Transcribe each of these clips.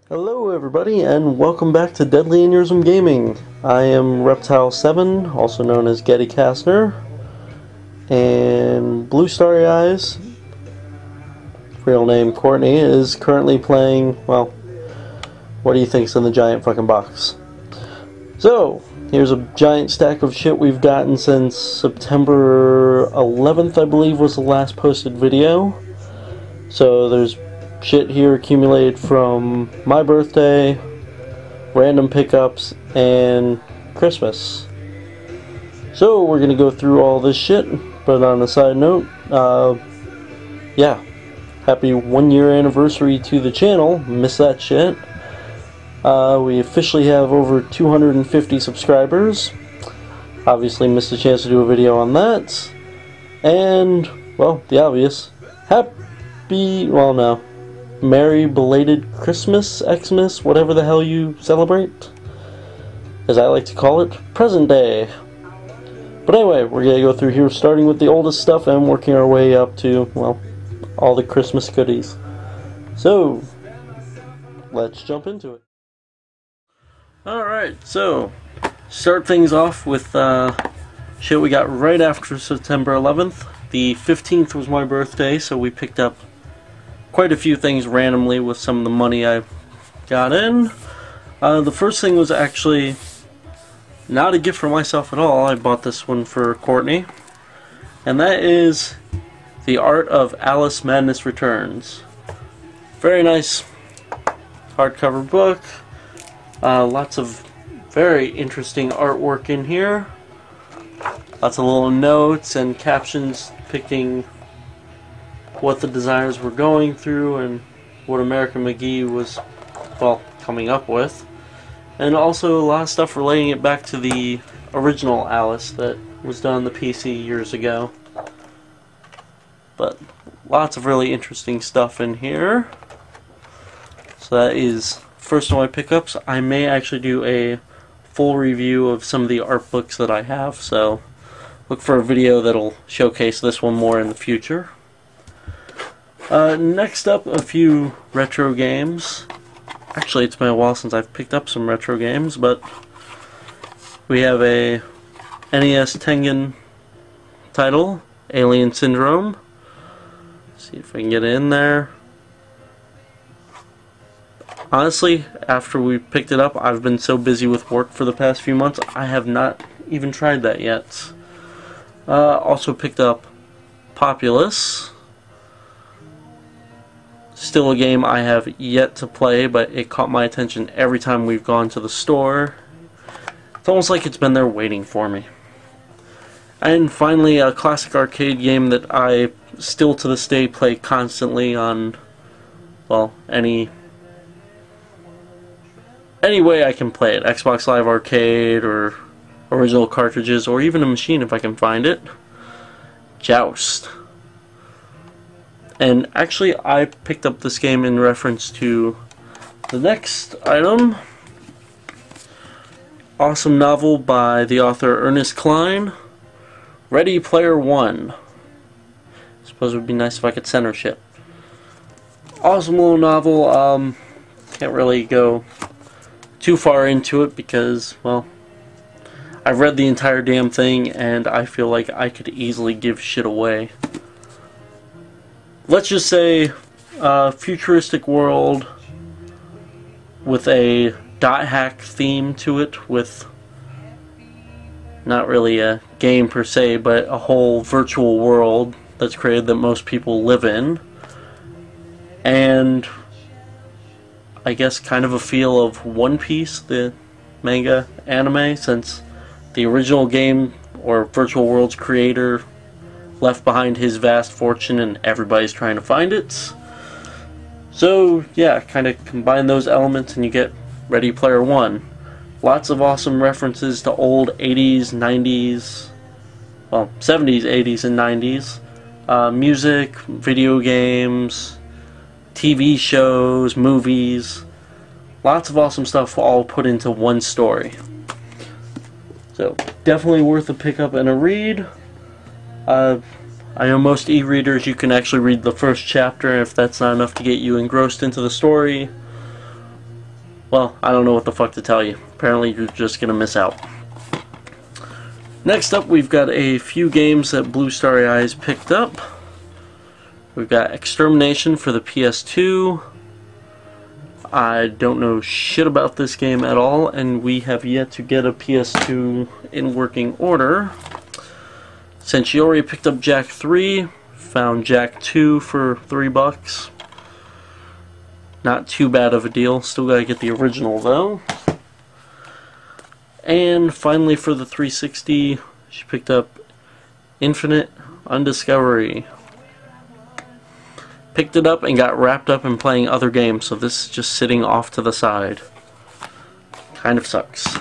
Hello everybody and welcome back to Deadly Aneurysm Gaming. I am Reptile7, also known as Getty Kastner, and Blue Starry Eyes, real name Courtney, is currently playing, well, what do you think's in the giant fucking box? So, here's a giant stack of shit we've gotten since September 11th, I believe was the last posted video. So there's shit here accumulated from my birthday, random pickups, and Christmas. So we're gonna go through all this shit, but on a side note, yeah, happy 1 year anniversary to the channel, miss that shit. We officially have over 250 subscribers, obviously missed a chance to do a video on that, and, well, the obvious, well no, Merry belated Christmas, Xmas, whatever the hell you celebrate. As I like to call it, present day. But anyway, we're going to go through here starting with the oldest stuff and working our way up to, well, all the Christmas goodies. So, let's jump into it. Alright, so, start things off with shit we got right after September 11th. The 15th was my birthday, so we picked up quite a few things randomly with some of the money I got in. The first thing was actually not a gift for myself at all. I bought this one for Courtney, and that is The Art of Alice Madness Returns. Very nice hardcover book. Lots of very interesting artwork in here. Lots of little notes and captions depicting what the designers were going through and what American McGee was, well, coming up with. And also a lot of stuff relating it back to the original Alice that was done on the PC years ago. But lots of really interesting stuff in here. So that is first of my pickups. I may actually do a full review of some of the art books that I have, so look for a video that'll showcase this one more in the future. Next up, a few retro games. Actually, it's been a while since I've picked up some retro games, but we have a NES Tengen title, Alien Syndrome. See if I can get it in there. Honestly, after we picked it up, I've been so busy with work for the past few months, I have not even tried that yet. Also picked up Populous. Still a game I have yet to play, but it caught my attention every time we've gone to the store. It's almost like it's been there waiting for me. And finally, a classic arcade game that I still to this day play constantly on, well, any way I can play it. Xbox Live Arcade, or original cartridges, or even a machine if I can find it. Joust. And actually, I picked up this game in reference to the next item. Awesome novel by the author Ernest Cline, Ready Player One. I suppose it would be nice if I could center shit. Awesome little novel. Can't really go too far into it because, well, I've read the entire damn thing and I feel like I could easily give shit away. Let's just say a futuristic world with a dot hack theme to it, with not really a game per se, but a whole virtual world that's created that most people live in. And I guess kind of a feel of One Piece, the manga anime, since the original game or virtual world's creator left behind his vast fortune and everybody's trying to find it. So yeah, kind of combine those elements and you get Ready Player One. Lots of awesome references to old 80s, 90s, well, 70s, 80s, and 90s. Music, video games, TV shows, movies. Lots of awesome stuff all put into one story. So, definitely worth a pickup and a read. I know most e-readers you can actually read the first chapter, and if that's not enough to get you engrossed into the story, well, I don't know what the fuck to tell you. Apparently you're just gonna miss out. Next up, we've got a few games that Blue Starry Eyes picked up. We've got Extermination for the PS2. I don't know shit about this game at all, and we have yet to get a PS2 in working order. Since you already picked up Jak 3, found Jak 2 for $3. Not too bad of a deal. Still gotta get the original though. And finally for the 360, she picked up Infinite Undiscovery. Picked it up and got wrapped up in playing other games, so this is just sitting off to the side. Kind of sucks.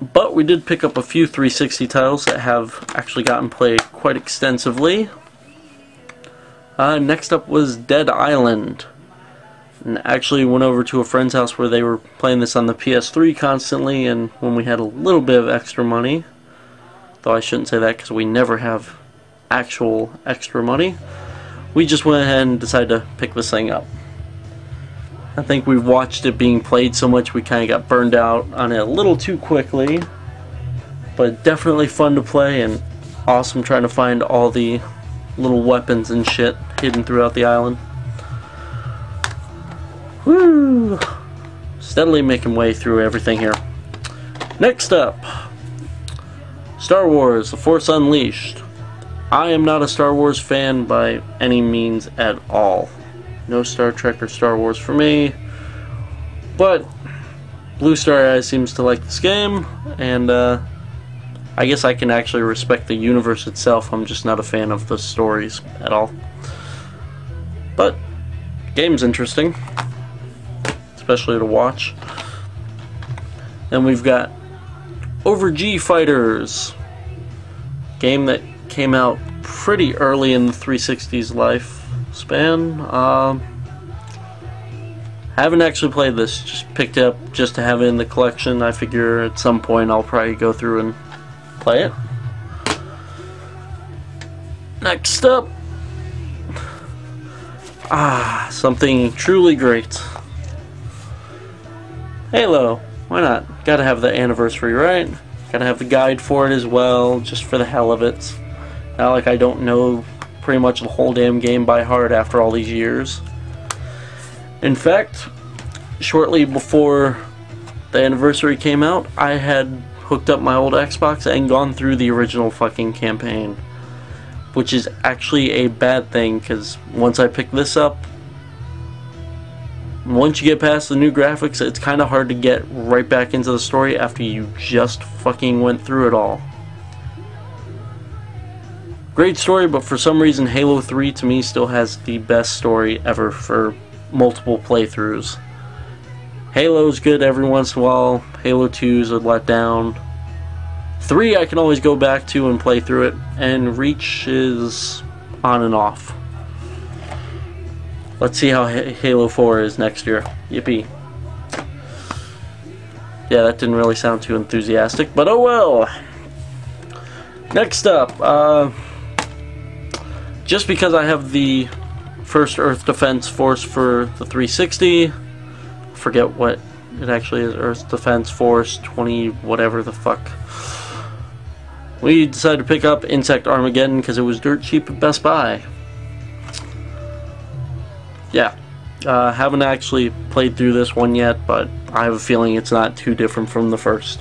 But we did pick up a few 360 titles that have actually gotten played quite extensively. Next up was Dead Island. And actually went over to a friend's house where they were playing this on the PS3 constantly, and when we had a little bit of extra money, though I shouldn't say that because we never have actual extra money, we just went ahead and decided to pick this thing up. I think we watched it being played so much we kind of got burned out on it a little too quickly, but definitely fun to play and awesome trying to find all the little weapons and shit hidden throughout the island. Woo! Steadily making way through everything here. Next up, Star Wars: The Force Unleashed. I am not a Star Wars fan by any means at all. No Star Trek or Star Wars for me. But Blue Starry Eyes seems to like this game, and I guess I can actually respect the universe itself. I'm just not a fan of the stories at all. But game's interesting, especially to watch. Then we've got Over G Fighters, game that came out pretty early in the 360's lifespan. Haven't actually played this, just picked it up just to have it in the collection. I figure at some point I'll probably go through and play it. Next up, something truly great. Halo. Why not? Gotta have the anniversary, right? Gotta have the guide for it as well, just for the hell of it. Not like I don't know pretty much the whole damn game by heart after all these years. In fact, shortly before the anniversary came out, I had hooked up my old Xbox and gone through the original fucking campaign. Which is actually a bad thing, because once I picked this up, once you get past the new graphics, it's kind of hard to get right back into the story after you just fucking went through it all. Great story, but for some reason Halo 3 to me still has the best story ever for multiple playthroughs. Halo's good every once in a while, Halo 2's a letdown. 3 I can always go back to and play through it, and Reach is on and off. Let's see how Halo 4 is next year. Yippee. Yeah, that didn't really sound too enthusiastic, but oh well. Next up, just because I have the first Earth Defense Force for the 360, forget what it actually is, Earth Defense Force 20 whatever the fuck. We decided to pick up Insect Armageddon because it was dirt cheap at Best Buy. Yeah, haven't actually played through this one yet, but I have a feeling it's not too different from the first.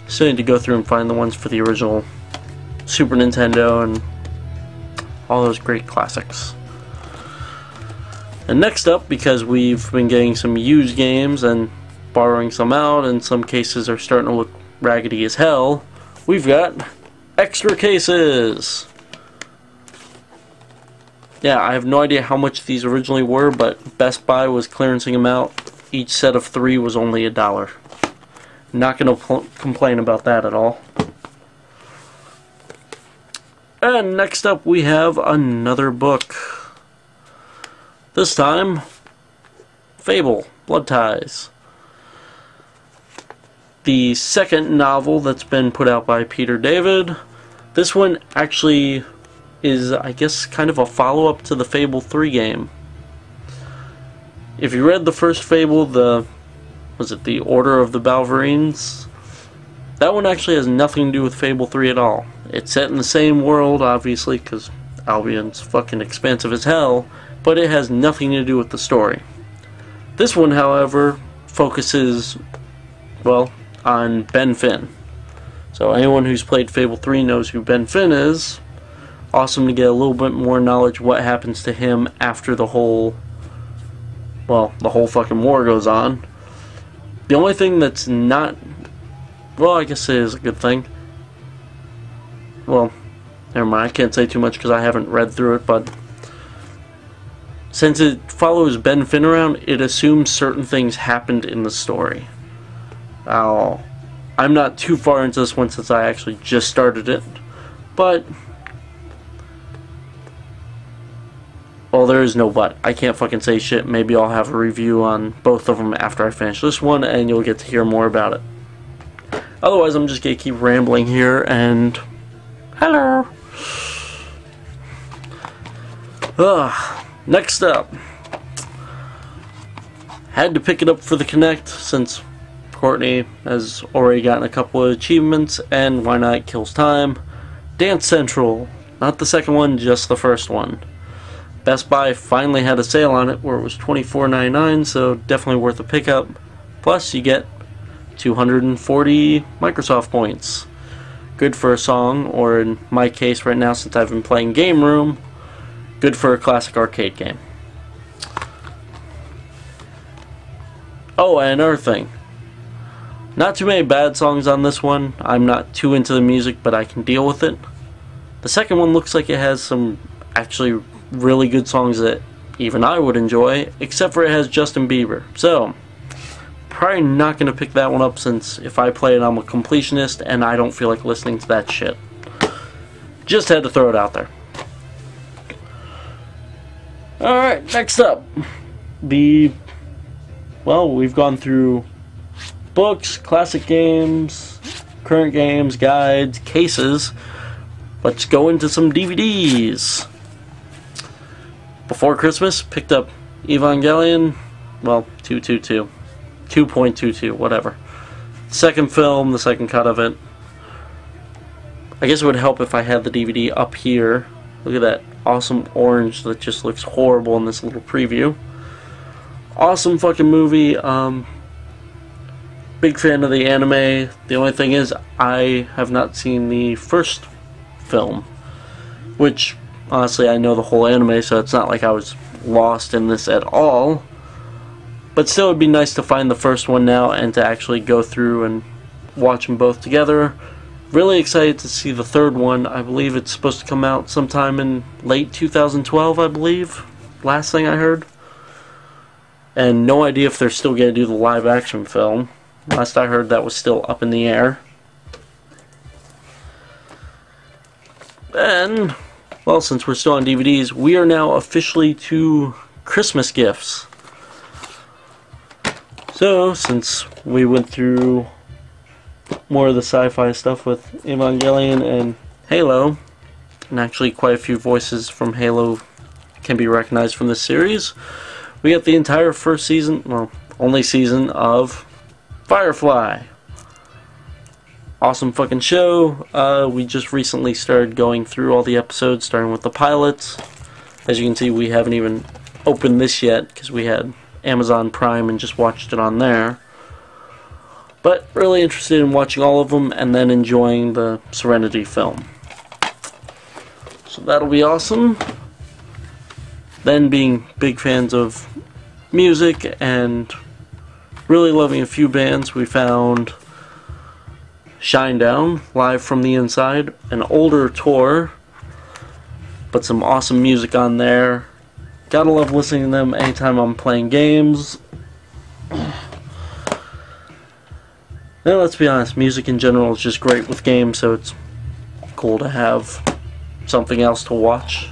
Still need to go through and find the ones for the original Super Nintendo and all those great classics. And next up, because we've been getting some used games and borrowing some out, and some cases are starting to look raggedy as hell, we've got Extra Cases! Yeah, I have no idea how much these originally were, but Best Buy was clearancing them out. Each set of 3 was only $1. Not going to complain about that at all. And next up we have another book. This time, Fable, Blood Ties. The second novel that's been put out by Peter David. This one actually is, I guess, kind of a follow-up to the Fable 3 game. if you read the first Fable, was it the Order of the Balverines? That one actually has nothing to do with Fable 3 at all. It's set in the same world, obviously, because Albion's fucking expansive as hell, but it has nothing to do with the story. This one, however, focuses, well, on Ben Finn. So anyone who's played Fable 3 knows who Ben Finn is. Awesome to get a little bit more knowledge what happens to him after the whole fucking war goes on. The only thing that's not, well, I guess it is a good thing. Well, never mind, I can't say too much because I haven't read through it, but since it follows Ben Finn around, it assumes certain things happened in the story. I'm not too far into this one since I actually just started it, but, well, there is no but. I can't fucking say shit. Maybe I'll have a review on both of them after I finish this one, and you'll get to hear more about it. Otherwise, I'm just gonna keep rambling here, and hello! Next up, had to pick it up for the Kinect since Courtney has already gotten a couple of achievements, and why not, kills time. Dance Central, not the second one, just the first one. Best Buy finally had a sale on it where it was $24.99, so definitely worth a pickup. Plus you get 240 Microsoft points. Good for a song, or in my case right now since I've been playing Game Room, good for a classic arcade game. Oh, and another thing. Not too many bad songs on this one. I'm not too into the music, but I can deal with it. The second one looks like it has some actually really good songs that even I would enjoy, except for it has Justin Bieber. So, probably not going to pick that one up since if I play it, I'm a completionist and I don't feel like listening to that shit. Just had to throw it out there. Alright, next up. Well, we've gone through books, classic games, current games, guides, cases. Let's go into some DVDs. Before Christmas, picked up Evangelion, well, 2.22, whatever. Second film, the second cut of it. I guess it would help if I had the DVD up here. Look at that awesome orange that just looks horrible in this little preview. Awesome fucking movie. Big fan of the anime. The only thing is, I have not seen the first film, which honestly I know the whole anime, so it's not like I was lost in this at all. But still, it'd be nice to find the first one now and to actually go through and watch them both together. Really excited to see the third one. I believe it's supposed to come out sometime in late 2012, I believe. Last thing I heard. And no idea if they're still going to do the live action film. Last I heard that was still up in the air. And, well, since we're still on DVDs, we are now officially to Christmas gifts. So, since we went through more of the sci-fi stuff with Evangelion and Halo, and actually quite a few voices from Halo can be recognized from this series, we got the entire first season, well, only season of Firefly. Awesome fucking show. We just recently started going through all the episodes, starting with the pilots. As you can see, we haven't even opened this yet, because we had Amazon Prime and just watched it on there. But really interested in watching all of them and then enjoying the Serenity film. So that'll be awesome. Then being big fans of music and really loving a few bands, we found Shinedown, Live from the Inside, an older tour, but some awesome music on there. Gotta love listening to them anytime I'm playing games. Now, let's be honest, music in general is just great with games, so it's cool to have something else to watch.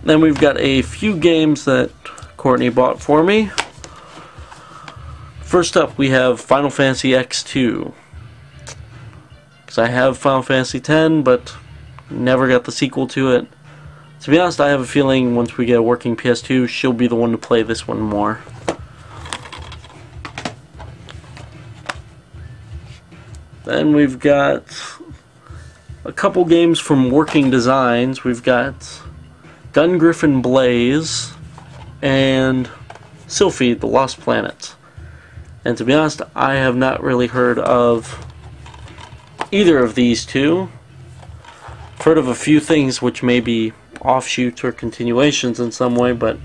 Then we've got a few games that Courtney bought for me. First up, we have Final Fantasy X2. Because I have Final Fantasy X, but never got the sequel to it. To be honest, I have a feeling once we get a working PS2, she'll be the one to play this one more. Then we've got a couple games from Working Designs. We've got Gun Griffin Blaze and Sylphie, The Lost Planet. And to be honest, I have not really heard of either of these two. I've heard of a few things which may be offshoots or continuations in some way, but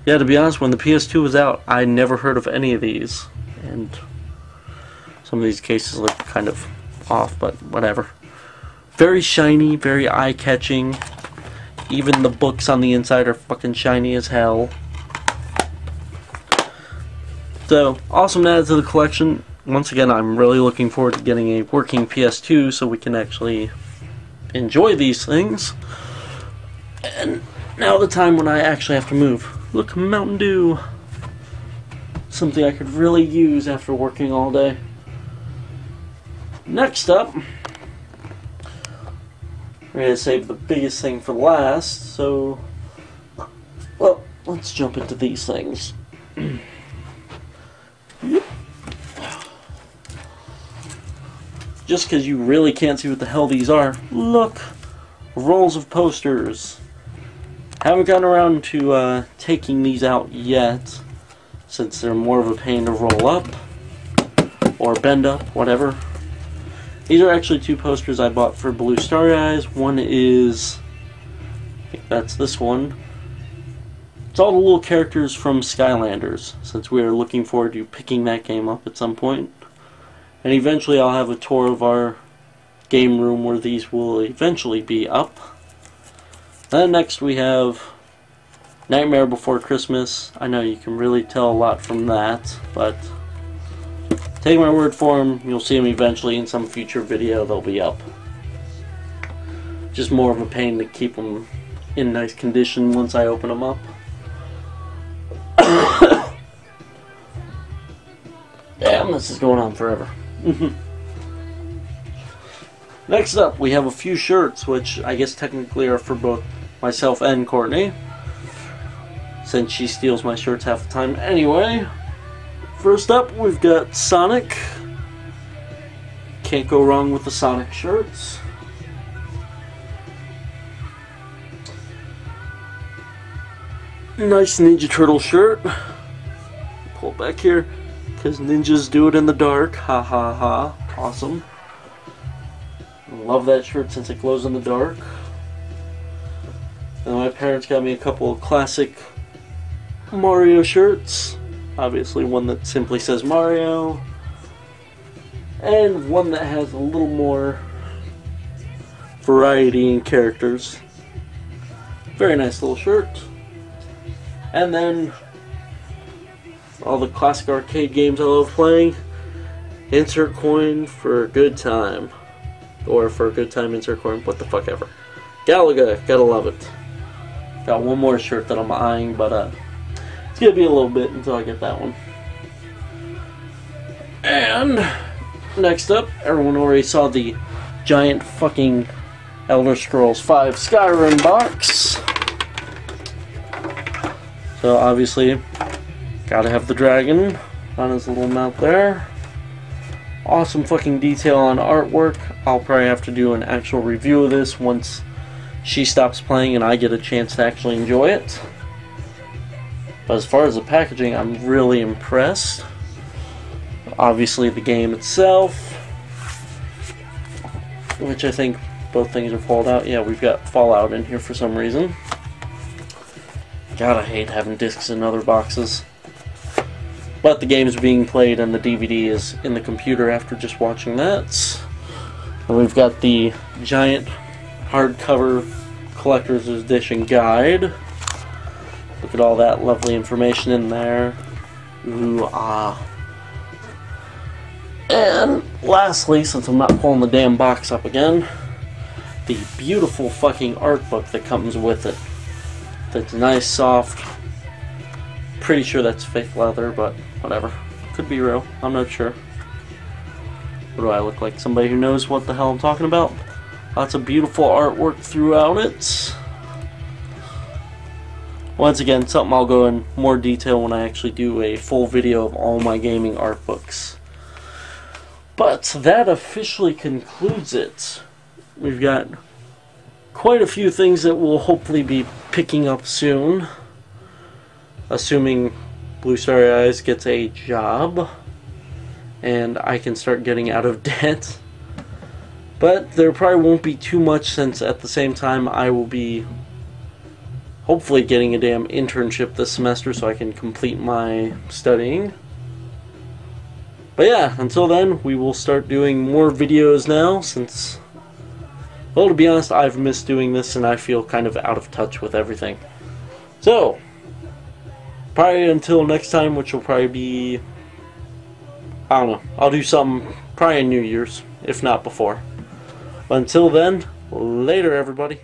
yeah, to be honest, when the PS2 was out, I never heard of any of these. And some of these cases look kind of off, but whatever. Very shiny, very eye-catching. Even the books on the inside are fucking shiny as hell. So, awesome to add to the collection. Once again, I'm really looking forward to getting a working PS2 so we can actually enjoy these things. And now the time when I actually have to move. Look, Mountain Dew. Something I could really use after working all day. Next up, we're going to save the biggest thing for last, so, well, let's jump into these things. Just because you really can't see what the hell these are, look, rolls of posters. Haven't gotten around to taking these out yet, since they're more of a pain to roll up, or bend up, whatever. These are actually two posters I bought for Blue Starry Eyes. One is, I think that's this one. It's all the little characters from Skylanders, since we are looking forward to picking that game up at some point. And eventually I'll have a tour of our game room where these will eventually be up. Then next we have Nightmare Before Christmas. I know you can really tell a lot from that, but take my word for them, you'll see them eventually in some future video, they'll be up. Just more of a pain to keep them in nice condition once I open them up. Damn, this is going on forever. Next up, we have a few shirts, which I guess technically are for both myself and Courtney, since she steals my shirts half the time anyway. First up, we've got Sonic. Can't go wrong with the Sonic shirts. Nice Ninja Turtle shirt. Pull it back here, because ninjas do it in the dark. Ha ha ha. Awesome. Love that shirt since it glows in the dark. And my parents got me a couple of classic Mario shirts. Obviously one that simply says Mario, and one that has a little more variety in characters. Very nice little shirt. And then all the classic arcade games I love playing. Insert coin for a good time. Or for a good time, insert coin, what the fuck ever. Galaga, gotta love it. Got one more shirt that I'm eyeing, but it's gonna be a little bit until I get that one. And next up, everyone already saw the giant fucking Elder Scrolls V Skyrim box. So obviously, gotta have the dragon on his little mount there. Awesome fucking detail on artwork. I'll probably have to do an actual review of this once she stops playing and I get a chance to actually enjoy it. But as far as the packaging, I'm really impressed. Obviously the game itself, which I think both things are pulled out. Yeah, we've got Fallout in here for some reason. God, I hate having discs in other boxes. But the game is being played and the DVD is in the computer after just watching that. And we've got the giant hardcover collector's edition guide. Look at all that lovely information in there. Ooh, ah. And lastly, since I'm not pulling the damn box up again, the beautiful fucking art book that comes with it. That's nice, soft. Pretty sure that's fake leather, but whatever. Could be real. I'm not sure. What do I look like? Somebody who knows what the hell I'm talking about? Lots of beautiful artwork throughout it. Once again, something I'll go in more detail when I actually do a full video of all my gaming art books. But that officially concludes it. We've got quite a few things that we'll hopefully be picking up soon. Assuming Blue Starry Eyes gets a job and I can start getting out of debt. But there probably won't be too much, since at the same time I will be hopefully getting a damn internship this semester so I can complete my studying. But yeah, until then, we will start doing more videos now, since, well, to be honest, I've missed doing this and I feel kind of out of touch with everything. So, probably until next time, which will probably be, I don't know, I'll do something probably in New Year's, if not before. But until then, later everybody.